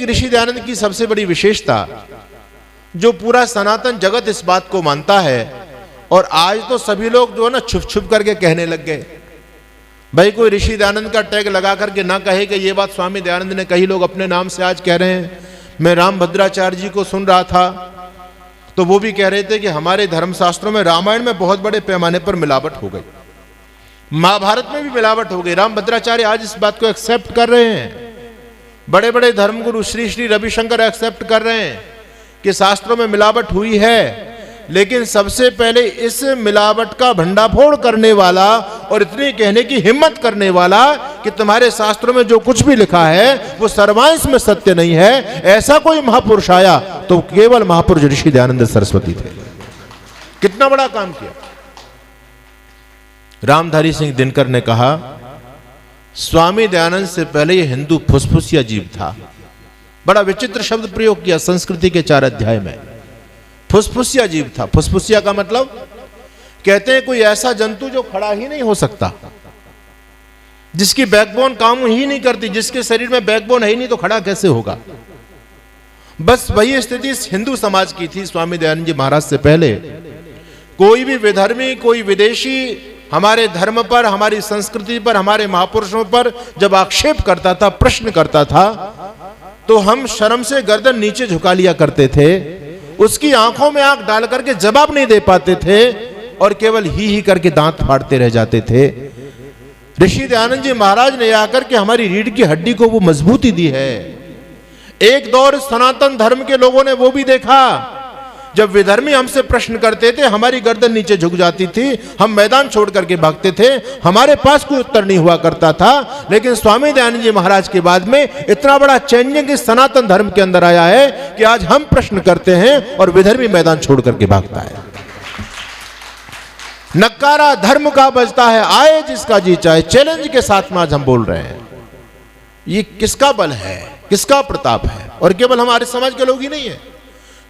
एक ऋषि दयानंद की सबसे बड़ी विशेषता, जो पूरा सनातन जगत इस बात को मानता है, और आज तो सभी लोग जो है ना छुप छुप करके कहने लग गए। भाई कोई ऋषि दयानंद का टैग लगा करके ना कहे कि ये बात स्वामी दयानंद ने कही, लोग अपने नाम से आज कह रहे हैं। मैं राम भद्राचार्य जी को सुन रहा था तो वो भी कह रहे थे कि हमारे धर्मशास्त्रों में रामायण में बहुत बड़े पैमाने पर मिलावट हो गई, महाभारत में भी मिलावट हो गई। राम भद्राचार्य आज इस बात को एक्सेप्ट कर रहे हैं, बड़े बड़े धर्मगुरु श्री श्री रविशंकर एक्सेप्ट कर रहे हैं कि शास्त्रों में मिलावट हुई है। लेकिन सबसे पहले इस मिलावट का भंडाफोड़ करने वाला और इतनी कहने की हिम्मत करने वाला कि तुम्हारे शास्त्रों में जो कुछ भी लिखा है वो सर्वांश में सत्य नहीं है, ऐसा कोई महापुरुष आया तो केवल महापुरुष ऋषि दयानंद सरस्वती थे। कितना बड़ा काम किया। रामधारी सिंह दिनकर ने कहा, स्वामी दयानंद से पहले ये हिंदू फुसफुसिया जीव था। बड़ा विचित्र शब्द प्रयोग किया संस्कृति के 4 अध्याय में। फुसफुसिया जीव था। फुसफुसिया का मतलब, कहते हैं कोई ऐसा जंतु जो खड़ा ही नहीं हो सकता, जिसकी बैकबोन काम ही नहीं करती, जिसके शरीर में बैकबोन है ही नहीं तो खड़ा कैसे होगा। बस वही स्थिति हिंदू समाज की थी स्वामी दयानंद जी महाराज से पहले। कोई भी विधर्मी, कोई विदेशी हमारे धर्म पर, हमारी संस्कृति पर, हमारे महापुरुषों पर जब आक्षेप करता था, प्रश्न करता था, तो हम शर्म से गर्दन नीचे झुका लिया करते थे, उसकी आंखों में आंख डाल करके जवाब नहीं दे पाते थे और केवल ही करके दांत फाड़ते रह जाते थे। ऋषि दयानंद जी महाराज ने आकर के हमारी रीढ़ की हड्डी को वो मजबूती दी है। एक दौर सनातन धर्म के लोगों ने वो भी देखा, जब विधर्मी हमसे प्रश्न करते थे हमारी गर्दन नीचे झुक जाती थी, हम मैदान छोड़ करके भागते थे, हमारे पास कोई उत्तर नहीं हुआ करता था। लेकिन स्वामी दयानंद जी महाराज के बाद में इतना बड़ा चेंजिंग इस सनातन धर्म के अंदर आया है कि आज हम प्रश्न करते हैं और विधर्मी मैदान छोड़ करके भागता है। नक्कारा धर्म का बजता है, आए जिसका जी चाहे, चैलेंज के साथ में आज हम बोल रहे हैं। ये किसका बल है, किसका प्रताप है? और केवल हमारे समाज के लोग ही नहीं है,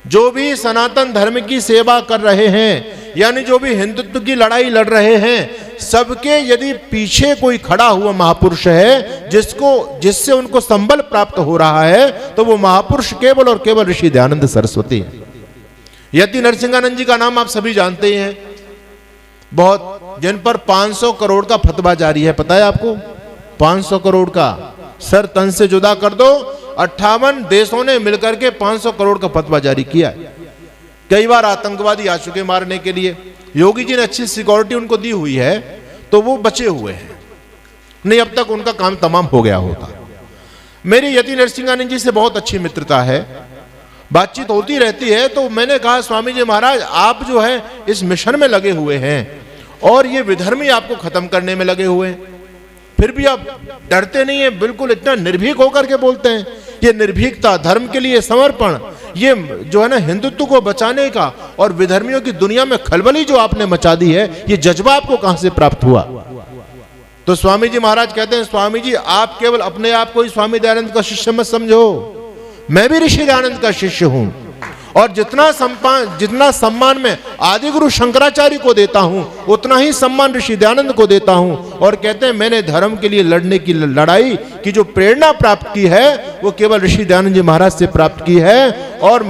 जो भी सनातन धर्म की सेवा कर रहे हैं, यानी जो भी हिंदुत्व की लड़ाई लड़ रहे हैं, सबके यदि पीछे कोई खड़ा हुआ महापुरुष है जिससे उनको संबल प्राप्त हो रहा है, तो वो महापुरुष केवल और केवल ऋषि दयानंद सरस्वती है। यति नरसिंहानंद जी का नाम आप सभी जानते ही हैं, बहुत, जिन पर 500 करोड़ का फतवा जारी है। पता है आपको? 500 करोड़ का, सर तन से जुदा कर दो, 58 देशों ने मिलकर के 500 करोड़ का फतवा जारी किया है। कई बार आतंकवादी आ चुके मारने के लिए, योगी जी ने अच्छी सिक्योरिटी उनको दी हुई है तो वो बचे हुए हैं, नहीं अब तक उनका काम तमाम हो गया होता। मेरी यति नरसिंहानंद जी से बहुत अच्छी मित्रता है, बातचीत होती रहती है। तो मैंने कहा, स्वामी जी महाराज आप जो है इस मिशन में लगे हुए हैं और ये विधर्मी आपको खत्म करने में लगे हुए हैं, फिर भी आप डरते नहीं है, बिल्कुल इतना निर्भीक होकर के बोलते हैं। ये निर्भीकता, धर्म के लिए समर्पण, ये जो है ना हिंदुत्व को बचाने का और विधर्मियों की दुनिया में खलबली जो आपने मचा दी है, ये जज्बा आपको कहां से प्राप्त हुआ? तो स्वामी जी महाराज कहते हैं, स्वामी जी आप केवल अपने आप को ही स्वामी दयानंद का शिष्य मत समझो, मैं भी ऋषि दयानंद का शिष्य हूं और जितना सम्मान मैं आदि गुरु शंकराचार्य को देता हूं, उतना ही सम्मान ऋषि दयानंद को देता हूं। और कहते हैं मैंने धर्म के लिए लड़ने की लड़ाई की जो प्रेरणा प्राप्त की है वो केवल ऋषि दयानंद जी महाराज से प्राप्त की है। और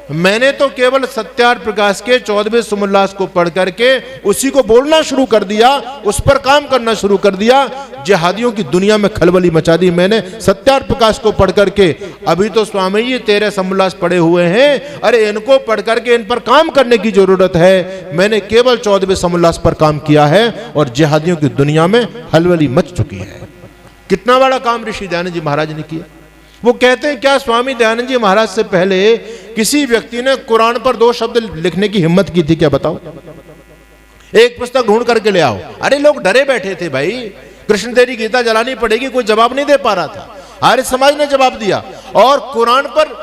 मैंने तो केवल सत्यार्थ प्रकाश के 14वें सुमोल्लास को पढ़ करके उसी को बोलना शुरू कर दिया, उस पर काम करना शुरू कर दिया। जिहादियों की दुनिया में खलबली मचा दी मैंने सत्यार्थ प्रकाश को पढ़ करके। अभी तो स्वामी जी 13 सुमोल्लास पढ़े हुए हैं, अरे इनको पढ़ करके इन पर काम करने की जरूरत है। मैंने केवल 14वें सुमोल्लास पर काम किया है और जिहादियों की दुनिया में खलबली मच चुकी है। कितना बड़ा काम ऋषि दयानंद जी महाराज ने किया। वो कहते हैं, क्या स्वामी दयानंद जी महाराज से पहले किसी व्यक्ति ने कुरान पर 2 शब्द लिखने की हिम्मत की थी? क्या बताओ? एक पुस्तक ढूंढ करके ले आओ। अरे लोग डरे बैठे थे भाई, कृष्ण तेरी गीता जलानी पड़ेगी, कोई जवाब नहीं दे पा रहा था। आर्य समाज ने जवाब दिया। और कुरान पर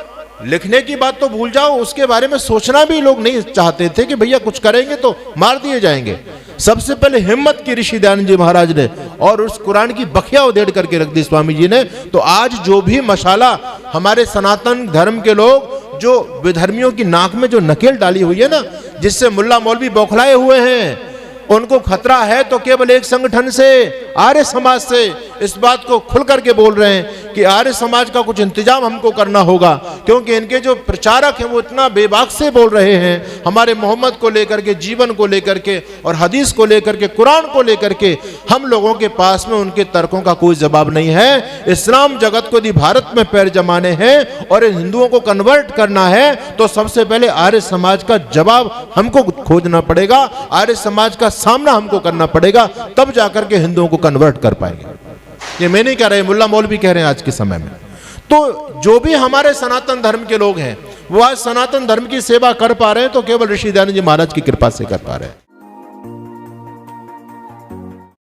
लिखने की बात तो भूल जाओ, उसके बारे में सोचना भी लोग नहीं चाहते थे कि भैया कुछ करेंगे तो मार दिए जाएंगे। सबसे पहले हिम्मत की ऋषि दयानंद जी महाराज ने और उस कुरान की बखिया उधेड़ करके रख दी स्वामी जी ने। तो आज जो भी मशाला हमारे सनातन धर्म के लोग जो विधर्मियों की नाक में जो नकेल डाली हुई है ना, जिससे मुल्ला मौलवी बौखलाए हुए हैं उनको खतरा है तो केवल एक संगठन से, आर्य समाज से इस बात को खुल करके बोल रहे हैं कि आर्य समाज का कुछ इंतजाम हमको करना होगा, क्योंकि इनके जो प्रचारक हैं वो इतना बेबाक से बोल रहे हैं हमारे मोहम्मद को लेकर के, जीवन को लेकर के और हदीस को लेकर के, कुरान को लेकर के। हम लोगों के पास में उनके तर्कों का कोई जवाब नहीं है। इस्लाम जगत को यदि भारत में पैर जमाने हैं और इन हिंदुओं को कन्वर्ट करना है तो सबसे पहले आर्य समाज का जवाब हमको खोजना पड़ेगा, आर्य समाज का सामना हमको करना पड़ेगा, तब जाकर के हिंदुओं को कन्वर्ट कर पाएंगे। ये मैं नहीं कह रहे, मुल्ला मौलवी कह रहे हैं आज के समय में। तो जो भी हमारे सनातन धर्म के लोग हैं वो आज सनातन धर्म की सेवा कर पा रहे हैं तो केवल ऋषि दयानंद जी महाराज की कृपा से कर पा रहे हैं।